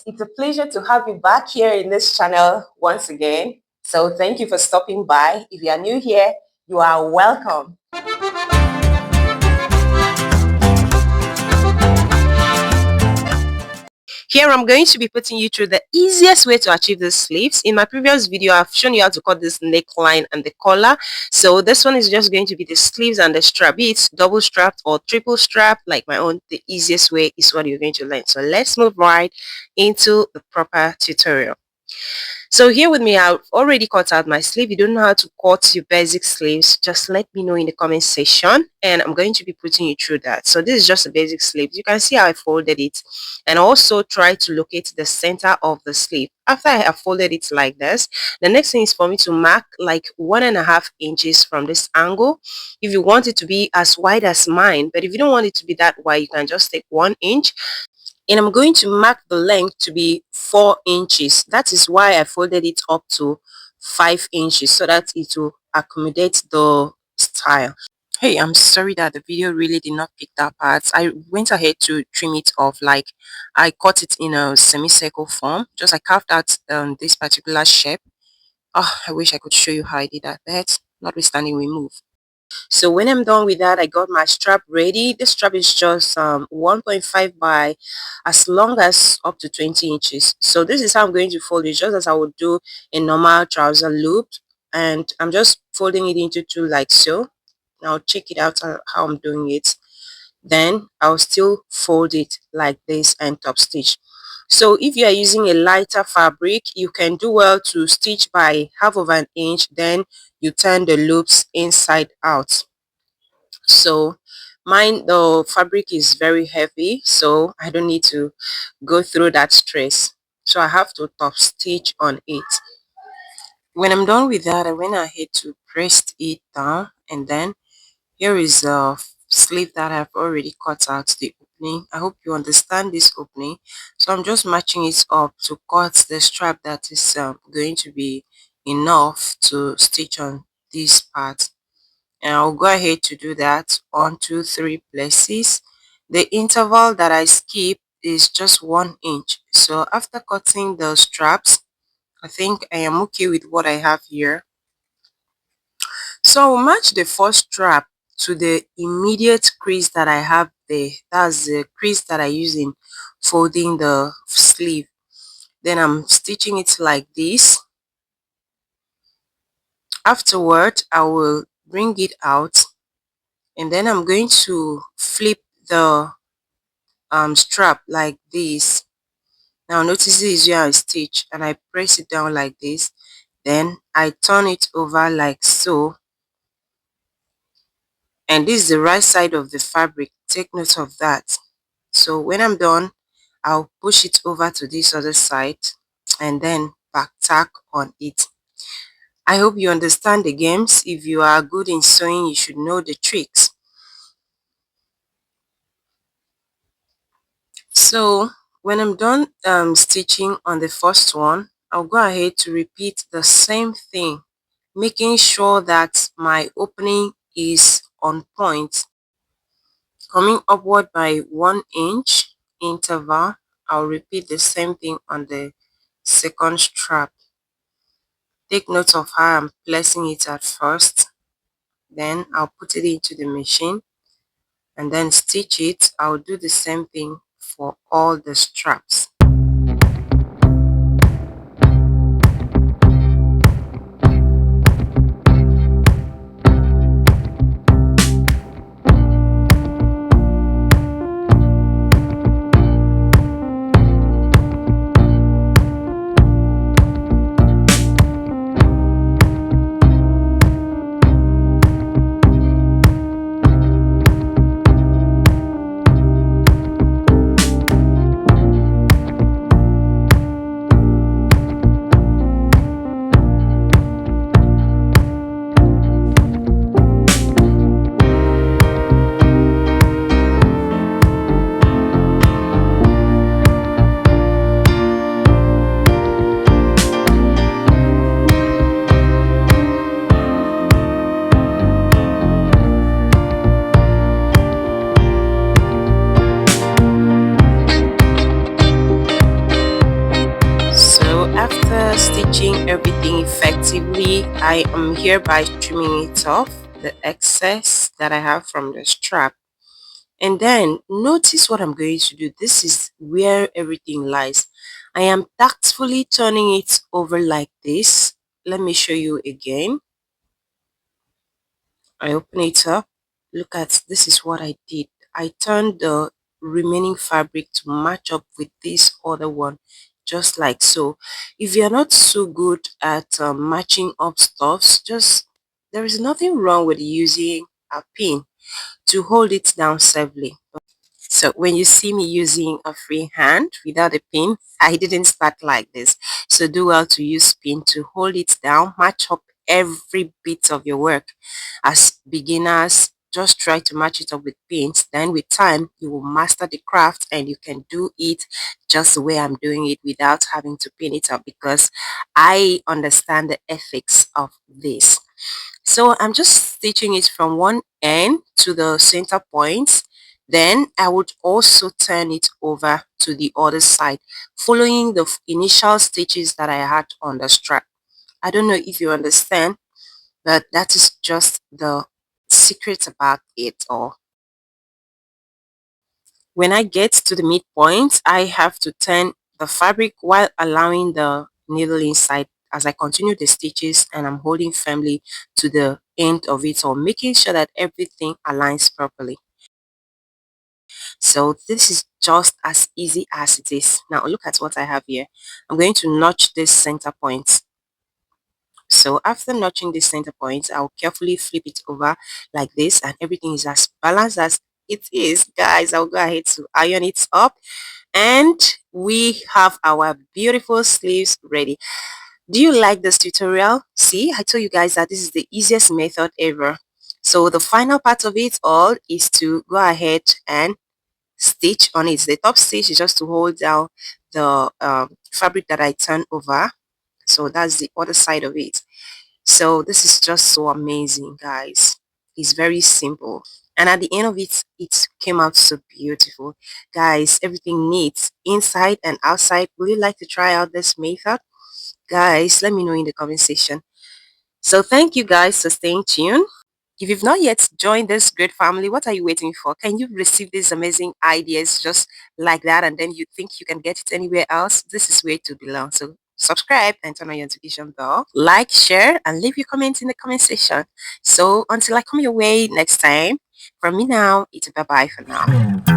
it's a pleasure to have you back here in this channel once again. So thank you for stopping by. If you are new here, you are welcome. Here I'm going to be putting you through the easiest way to achieve these sleeves. In my previous video, I've shown you how to cut this neckline and the collar. So this one is just going to be the sleeves and the strap. Be it double strapped or triple strap like my own, the easiest way is what you're going to learn. So let's move right into the proper tutorial. So here with me, I've already cut out my sleeve. You don't know how to cut your basic sleeves, just let me know in the comment section and I'm going to be putting you through that. So this is just a basic sleeve. You can see how I folded it and also try to locate the center of the sleeve. After I have folded it like this, the next thing is for me to mark like 1.5 inches from this angle. If you want it to be as wide as mine, but if you don't want it to be that wide, you can just take 1 inch. And I'm going to mark the length to be 4 inches. That is why I folded it up to 5 inches so that it will accommodate the style. Hey, I'm sorry that the video really did not pick that part. I went ahead to trim it off, like I cut it in a semicircle form. Just I carved out this particular shape. Oh, I wish I could show you how I did that, but notwithstanding, we move. So when I'm done with that, I got my strap ready. This strap is just 1.5 by as long as up to 20 inches. So this is how I'm going to fold it, just as I would do a normal trouser loop. And I'm just folding it into two like so. Now check it out how I'm doing it. Then I'll still fold it like this and top stitch. So if you are using a lighter fabric, you can do well to stitch by 1/2 inch, then you turn the loops inside out. So mine, the fabric is very heavy, so I don't need to go through that stress. So I have to top stitch on it. When I'm done with that, I went ahead to press it down, and then here is a sleeve that I've already cut out the opening. I hope you understand this opening. So I'm just matching it up to cut the strap that is going to be enough to stitch on this part. And I'll go ahead to do that on 2-3 places. The interval that I skip is just 1 inch. So after cutting the straps, I think I am okay with what I have here. So I'll match the first strap to the immediate crease that I have there. That's the crease that I use in folding the sleeve. Then I'm stitching it like this. Afterward, I will bring it out, and then I'm going to flip the strap like this. Now notice this is where I stitch and I press it down like this. Then I turn it over like so, and this is the right side of the fabric. Take note of that. So when I'm done, I'll push it over to this other side and then back tack on it. I hope you understand the games. If you are good in sewing, you should know the tricks. So when I'm done stitching on the first one, I'll go ahead to repeat the same thing, making sure that my opening is on point. Coming upward by 1 inch interval, I'll repeat the same thing on the second strap. Take note of how I'm placing it at first. Then I'll put it into the machine and then stitch it. I'll do the same thing for all the straps. after stitching everything effectively, I am hereby trimming it off, the excess that I have from the strap. And then notice what I'm going to do. This is where everything lies. I am tactfully turning it over like this. Let me show you again. I open it up. Look at, this is what I did. I turned the remaining fabric to match up with this other one, just like so. If you're not so good at matching up stuffs, just, there is nothing wrong with using a pin to hold it down safely. So when you see me using a free hand without a pin, I didn't start like this. So do well to use pin to hold it down, match up every bit of your work. As beginners, just try to match it up with pins. Then with time, you will master the craft and you can do it just the way I'm doing it without having to pin it up, because I understand the ethics of this. So I'm just stitching it from one end to the center point. Then I would also turn it over to the other side, following the initial stitches that I had on the strap. I don't know if you understand, but that is just the secret about it all. When I get to the midpoint, I have to turn the fabric while allowing the needle inside as I continue the stitches, and I'm holding firmly to the end of it all, making sure that everything aligns properly. So this is just as easy as it is. Now look at what I have here. I'm going to notch this center point. So after notching the center point, I'll carefully flip it over like this, and everything is as balanced as it is. Guys, I'll go ahead to iron it up, and we have our beautiful sleeves ready. Do you like this tutorial? See, I told you guys that this is the easiest method ever. So the final part of it all is to go ahead and stitch on it. The top stitch is just to hold down the fabric that I turn over. So that's the other side of it. So this is just so amazing, guys. It's very simple, and at the end of it, it came out so beautiful. Guys, everything neat inside and outside. Would you like to try out this method? Guys, let me know in the comment section. So thank you guys for staying tuned. If you've not yet joined this great family, what are you waiting for? Can you receive these amazing ideas just like that, and then you think you can get it anywhere else? This is where to belong. So subscribe and turn on your notification bell. Like, share, and leave your comments in the comment section. So until I come your way next time, from me now, it's bye-bye for now.